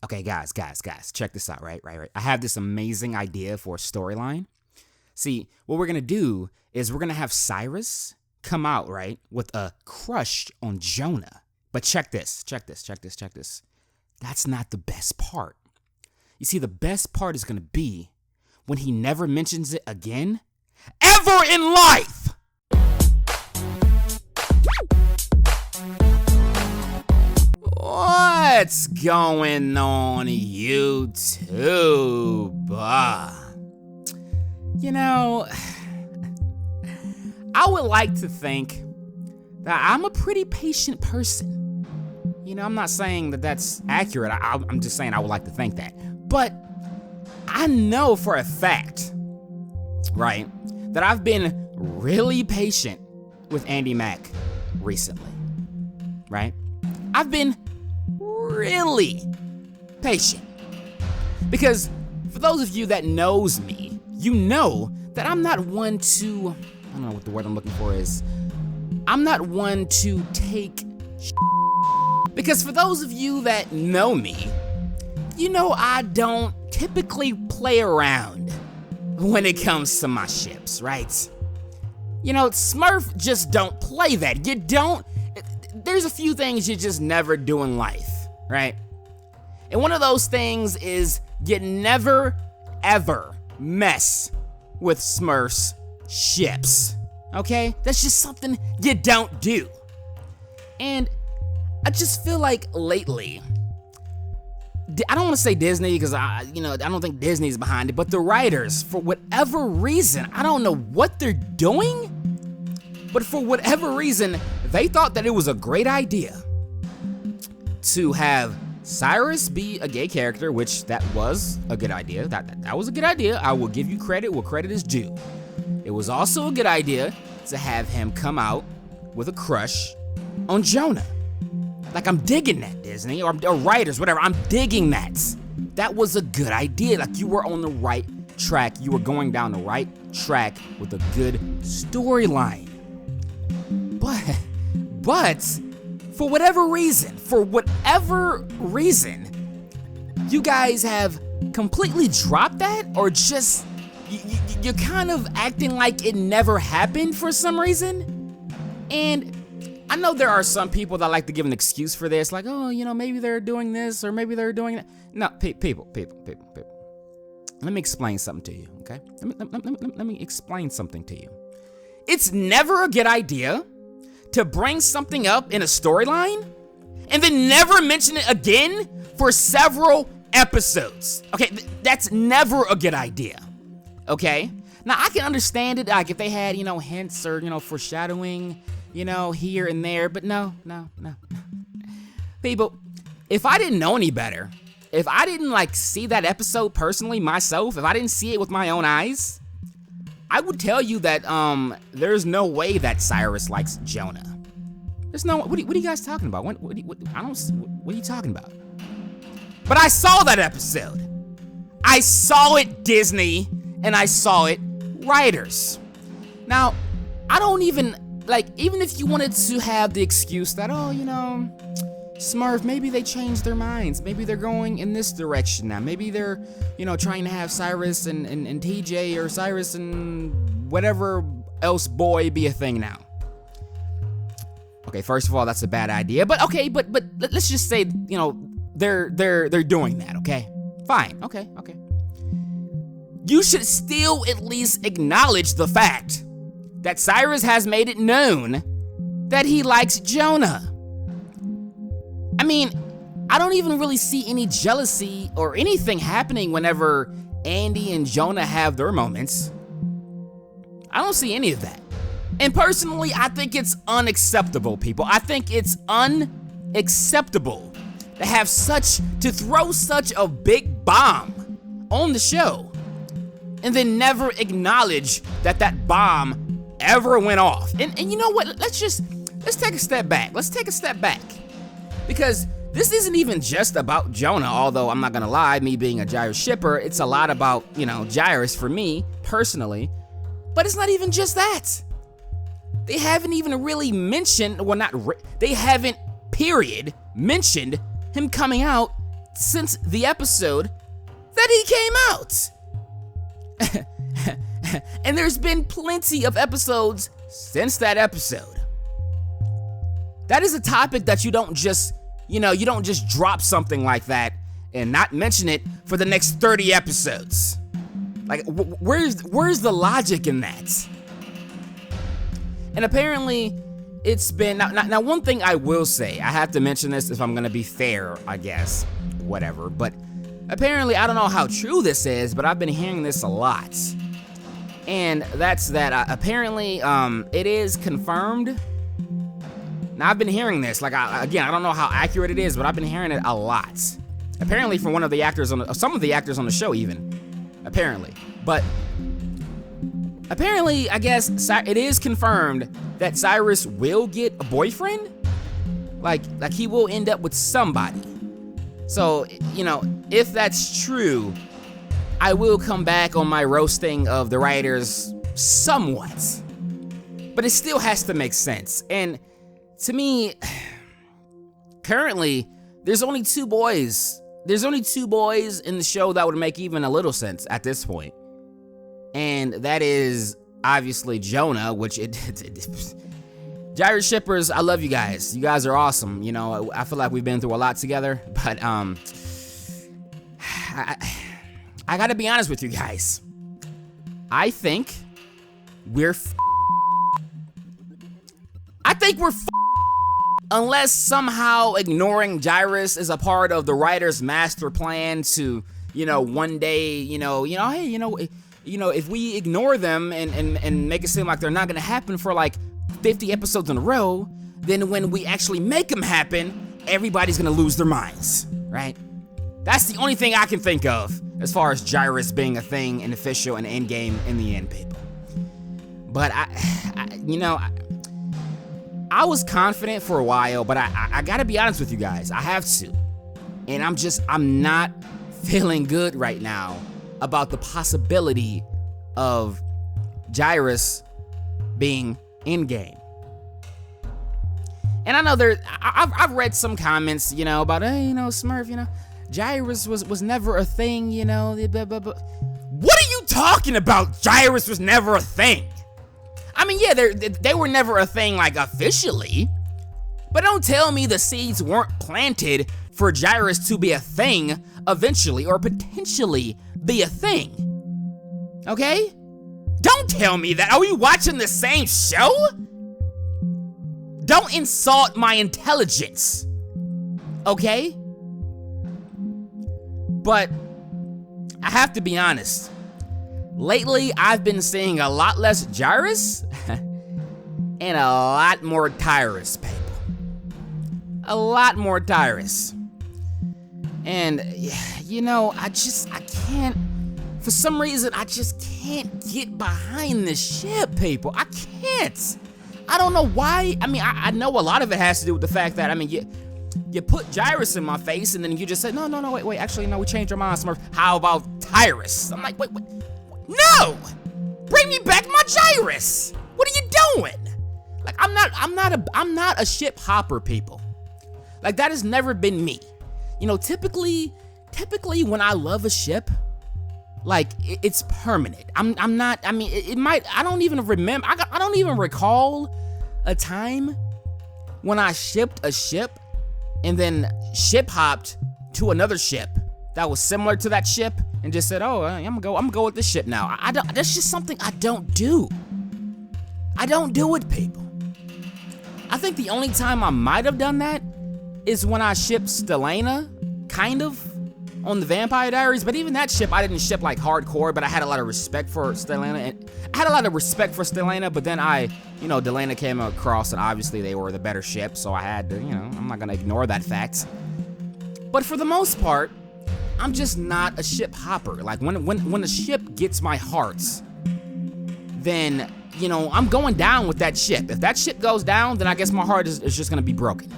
Okay, guys, check this out, right? I have this amazing idea for a storyline. See, what we're gonna do is we're gonna have Cyrus come out, right, with a crush on Jonah. But check this. That's not the best part. You see, the best part is gonna be when he never mentions it again, ever in life! What's going on, YouTube? You know, I would like to think that I'm a pretty patient person. You know, I'm not saying that that's accurate. I'm just saying I would like to think that. But I know for a fact, right, that I've been really patient with Andi Mack recently, right? I've been really patient. Because for those of you that knows me, you know that I'm not one to, I don't know what the word I'm looking for is. I'm not one to take because for those of you that know me, you know I don't typically play around when it comes to my ships, right? You know, Smurf just don't play that. There's a few things you just never do in life, right? And one of those things is you never, ever mess with Smurf's ships, okay? That's just something you don't do. And I just feel like lately, I don't want to say Disney because I don't think Disney's behind it, but the writers, for whatever reason, I don't know what they're doing, but for whatever reason, they thought that it was a great idea to have Cyrus be a gay character, which that was a good idea. That was a good idea. I will give you credit where credit is due. It was also a good idea to have him come out with a crush on Jonah. Like, I'm digging that, Disney, or writers, whatever. I'm digging that. That was a good idea. Like, you were on the right track. You were going down the right track with a good storyline. But for whatever reason, you guys have completely dropped that, or just you're kind of acting like it never happened for some reason. And I know there are some people that like to give an excuse for this, like, oh, you know, maybe they're doing this or maybe they're doing that. No, people. Let me explain something to you, okay? Let me explain something to you. It's never a good idea to bring something up in a storyline and then never mention it again for several episodes. Okay, that's never a good idea, okay? Now, I can understand it, like, if they had, hints or, foreshadowing, here and there, but no. People, if I didn't know any better, if I didn't, see that episode personally myself, if I didn't see it with my own eyes, I would tell you that, there's no way that Cyrus likes Jonah. There's no, what are you guys talking about? What are you talking about? But I saw that episode. I saw it, Disney, and I saw it, writers. Now, I don't even if you wanted to have the excuse that, Smurf, maybe they changed their minds. Maybe they're going in this direction now. Maybe they're, trying to have Cyrus and TJ or Cyrus and whatever else boy be a thing now. Okay, first of all, that's a bad idea. But okay, but let's just say, they're doing that, okay? Fine, okay. You should still at least acknowledge the fact that Cyrus has made it known that he likes Jonah. I mean, I don't even really see any jealousy or anything happening whenever Andi and Jonah have their moments. I don't see any of that. And personally, I think it's unacceptable, people. I think it's unacceptable to throw such a big bomb on the show and then never acknowledge that bomb ever went off. And you know what? Let's take a step back. Let's take a step back. Because this isn't even just about Jonah, although I'm not gonna lie, me being a JYRUS shipper, it's a lot about, JYRUS for me, personally. But it's not even just that. They haven't even really mentioned, they haven't, period, mentioned him coming out since the episode that he came out. And there's been plenty of episodes since that episode. That is a topic that you don't just drop something like that and not mention it for the next 30 episodes. Like, where's the logic in that? And apparently, it's been, now one thing I will say, I have to mention this if I'm gonna be fair, I guess, whatever, but apparently, I don't know how true this is, but I've been hearing this a lot. And that's that apparently, it is confirmed. Now, I've been hearing this, like, I don't know how accurate it is, but I've been hearing it a lot. Apparently from one of the actors some of the actors on the show even, apparently. But apparently, I guess, it is confirmed that JYRUS will get a boyfriend. Like he will end up with somebody. So, if that's true, I will come back on my roasting of the writers somewhat. But it still has to make sense. And to me, currently, there's only two boys. There's only two boys in the show that would make even a little sense at this point. And that is obviously Jonah, which JYRUS shippers, I love you guys. You guys are awesome. I feel like we've been through a lot together, but I gotta be honest with you guys. I think we're unless somehow ignoring JYRUS is a part of the writer's master plan to, one day, hey, if we ignore them and make it seem like they're not gonna happen for like 50 episodes in a row, then when we actually make them happen, everybody's gonna lose their minds, right? That's the only thing I can think of as far as JYRUS being a thing and official and endgame in the end, people. But I was confident for a while, but I gotta be honest with you guys, I have to. And I'm not feeling good right now about the possibility of JYRUS being in-game. And I know I've read some comments, about, hey, Smurf, JYRUS was never a thing, blah, blah, blah. What are you talking about? JYRUS was never a thing. I mean, yeah, they were never a thing, like, officially. But don't tell me the seeds weren't planted for JYRUS to be a thing eventually, or potentially be a thing. Okay? Don't tell me that. Are we watching the same show? Don't insult my intelligence. Okay? But I have to be honest. Lately, I've been seeing a lot less JYRUS and a lot more JYRUS, people. A lot more JYRUS. And, I can't, for some reason, I just can't get behind this ship, people. I can't. I don't know why. I mean, I know a lot of it has to do with the fact that, you put JYRUS in my face and then you just said, no, wait, actually, no, we changed our minds, Smurf. How about JYRUS? I'm like, wait. No! Bring me back my JYRUS! What are you doing? Like, I'm not a ship hopper, people. Like, that has never been me. Typically when I love a ship, like, it's permanent. I'm not, it might, I don't even remember, I don't even recall a time when I shipped a ship and then ship hopped to another ship that was similar to that ship and just said, oh, I'm gonna go with this ship now. That's just something I don't do. I don't do it, people. I think the only time I might have done that is when I shipped Stelena, kind of, on the Vampire Diaries, but even that ship, I didn't ship like hardcore, but I had a lot of respect for Stelena, and I had a lot of respect for Stelena, but then Delena came across, and obviously they were the better ship, so I had to, I'm not gonna ignore that fact. But for the most part, I'm just not a ship hopper. Like, when a ship gets my heart, then, I'm going down with that ship. If that ship goes down, then I guess my heart is just gonna be broken.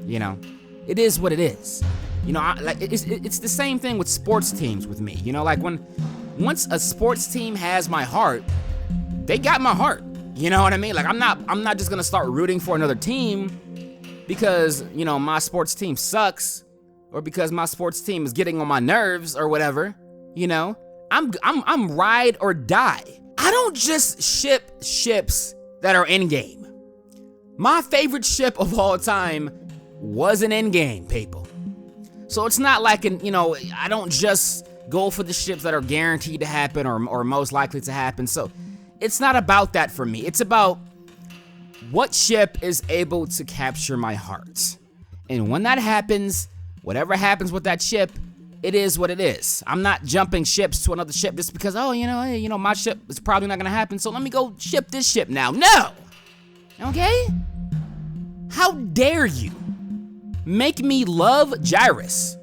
It is what it is. It's the same thing with sports teams with me. Like, once a sports team has my heart, they got my heart. You know what I mean? Like, I'm not just gonna start rooting for another team because, my sports team sucks or because my sports team is getting on my nerves or whatever, you know, I'm ride or die. I don't just ship ships that are in-game. My favorite ship of all time was an in-game, people. So it's not like, I don't just go for the ships that are guaranteed to happen or most likely to happen. So it's not about that for me. It's about what ship is able to capture my heart. And when that happens, whatever happens with that ship, it is what it is. I'm not jumping ships to another ship just because, my ship is probably not gonna happen, so let me go ship this ship now. No! Okay? How dare you make me love JYRUS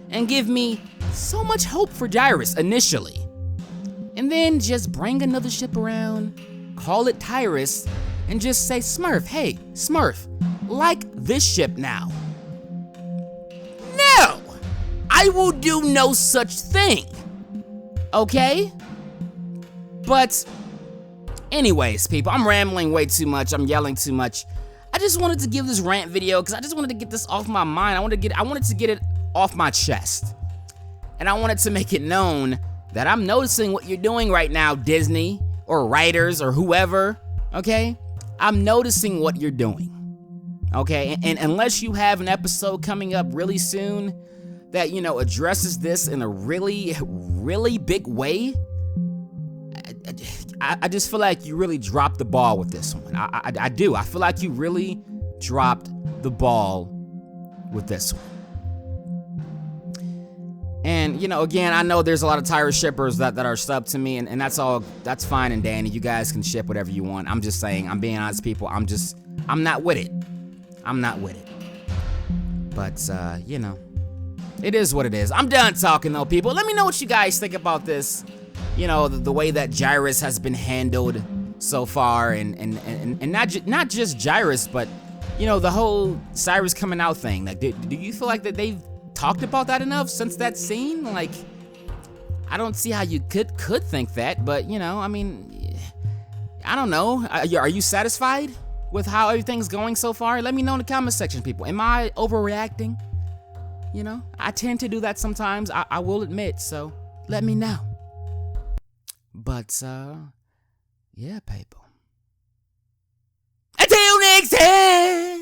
and give me so much hope for JYRUS initially, and then just bring another ship around, call it Tyrus, and just say, Smurf, hey, Smurf, like this ship now. No! I will do no such thing. Okay? But anyways, people, I'm rambling way too much. I'm yelling too much. I just wanted to give this rant video because I just wanted to get this off my mind. I wanted to get it off my chest. And I wanted to make it known that I'm noticing what you're doing right now, Disney, or writers, or whoever, okay? I'm noticing what you're doing, okay? And unless you have an episode coming up really soon that, addresses this in a really, really big way, I just feel like you really dropped the ball with this one. I do. I feel like you really dropped the ball with this one. And, again, I know there's a lot of Tyrus shippers that are subbed to me, and that's fine and dandy. You guys can ship whatever you want. I'm just saying, I'm being honest, people. I'm not with it. I'm not with it. But, it is what it is. I'm done talking, though, people. Let me know what you guys think about this. The way that JYRUS has been handled so far, and not just JYRUS, but, the whole Cyrus coming out thing. Like, do you feel like that they've talked about that enough since that scene? Like, I don't see how you could think that, but, I don't know. Are you satisfied with how everything's going so far? Let me know in the comment section, people. Am I overreacting? I tend to do that sometimes, I will admit, so let me know. But, yeah, people. Until next time!